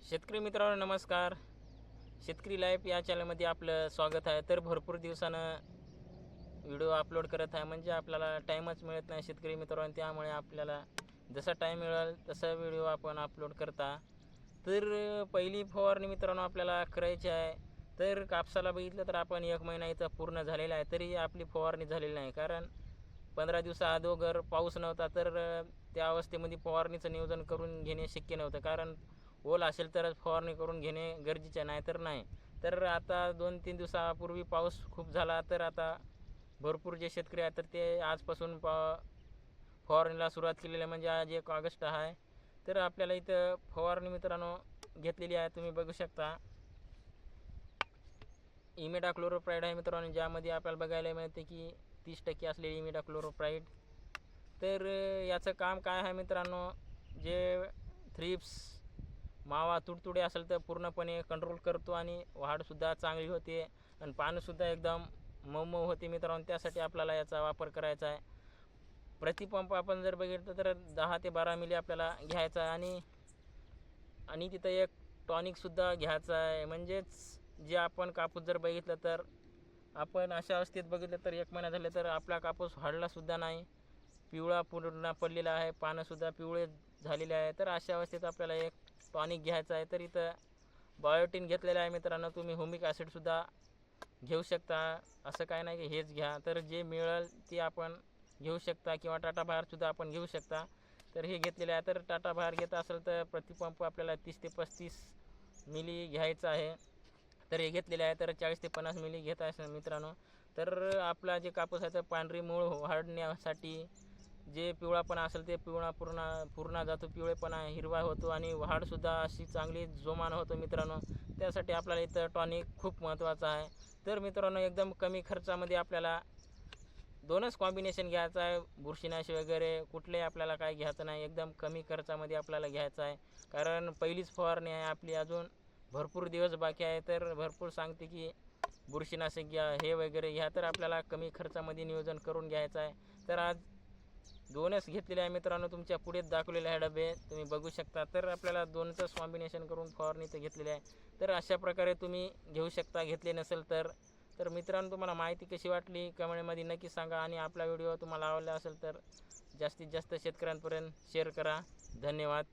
शेतकरी मित्रांनो नमस्कार. शेतकरी लाईफ या चॅनलमध्ये आपलं स्वागत आहे. तर भरपूर दिवसानं व्हिडिओ अपलोड करत आहे, म्हणजे आपल्याला टाईमच मिळत नाही शेतकरी मित्रांनो. त्यामुळे आपल्याला जसा टाईम मिळेल तसा व्हिडिओ आपण अपलोड करता. तर पहिली फवारणी मित्रांनो आपल्याला करायची आहे. तर कापसाला बघितलं तर आपण 1 महिना इथं पूर्ण झालेला आहे, तरी आपली फवारणी झालेली नाही. कारण 15 दिवसा अगोदर पाऊस नव्हता, तर त्या अवस्थेमध्ये फवारणीचं नियोजन करून घेणे शक्य नव्हतं. कारण ओल असेल तरच फवारणी करून घेणे गरजेचे आहे, नाहीतर नाही. तर आता 2-3 दिवसापूर्वी पाऊस खूप झाला, तर आता भरपूर जे शेतकरी आहेत तर ते आजपासून फवारणीला सुरुवात केलेली आहे. म्हणजे आज 1 ऑगस्ट आहे. तर आपल्याला इथं फवारणी मित्रांनो घेतलेली आहे. तुम्ही बघू शकता. इमिडाक्लोप्रिड आहे मित्रांनो, ज्यामध्ये आपल्याला बघायला मिळते की 30% असलेली इमिडाक्लोप्रिड. तर याचं काम काय आहे मित्रांनो, जे थ्रिप्स, मावा, तुडतुडे असेल तर पूर्णपणे कंट्रोल करतो आणि वाढसुद्धा चांगली होते आणि पानंसुद्धा एकदम मऊ होते मित्रांनो. त्यासाठी आपल्याला याचा वापर करायचा आहे. प्रतिपंप आपण जर बघितलं तर 10 ते 12 मिली आपल्याला घ्यायचा आहे आणि आणि तिथं एक टॉनिकसुद्धा घ्यायचं आहे. म्हणजेच जे आपण कापूस जर बघितलं तर आपण अशा अवस्थेत बघितलं तर 1 महिना झाले तर आपला कापूस वाढलासुद्धा नाही, पिवळा पूर्ण पडलेला आहे, पानंसुद्धा पिवळे झालेले आहे. तर अशा अवस्थेत आपल्याला एक टॉनिक घ्यायचं आहे. तर इथं बायोटिन घेतलेलं आहे मित्रांनो. तुम्ही ह्युमिक ॲसिडसुद्धा घेऊ शकता. असं काय नाही की हेच घ्या. तर जे मिळेल ते आपण घेऊ शकता किंवा टाटा बाहेरसुद्धा आपण घेऊ शकता. तर हे घेतलेलं आहे. तर टाटा बाहेर घेत असेल तर प्रतिपंप आपल्याला 30 ते 35 मिली घ्यायचं आहे. तर हे घेतलेले आहे. तर 40 ते 50 मिली घेत असेल मित्रांनो. तर आपला जे कापूस आहे तर पांढरी मूळ वाढण्यासाठी जे पिवळापणा असेल ते पूर्ण जातो, पिवळेपणा हिरवा होतो आणि वाढसुद्धा अशी चांगली जोमानं होतो मित्रांनो. त्यासाठी आपल्याला इथं टॉनिक खूप महत्त्वाचं आहे. तर मित्रांनो एकदम कमी खर्चामध्ये आपल्याला 2च कॉम्बिनेशन घ्यायचं आहे. बुरशीनाशी वगैरे कुठलंही आपल्याला काही घ्यायचं नाही. एकदम कमी खर्चामध्ये आपल्याला घ्यायचं आहे. कारण पहिलीच फवारणी आहे आपली, अजून भरपूर दिवस बाकी आहे. तर भरपूर सांगते की बुरशीनाशक घ्या, हे वगैरे घ्या. तर आपल्याला कमी खर्चामध्ये नियोजन करून घ्यायचं आहे. तर आज 2च घेतलेले आहे मित्रांनो. तुमच्या पुढेच दाखवलेले आहे डबे, तुम्ही बघू शकता. तर आपल्याला 2चंच कॉम्बिनेशन करून फवारणी तर घेतलेली आहे. तर अशा प्रकारे तुम्ही घेऊ शकता, घेतले नसेल तर. तर मित्रांनो तुम्हाला माहिती कशी वाटली कमेंटमध्ये नक्की सांगा आणि आपला व्हिडिओ तुम्हाला आवडला असेल तर जास्तीत जास्त शेतकऱ्यांपर्यंत शेअर करा. धन्यवाद.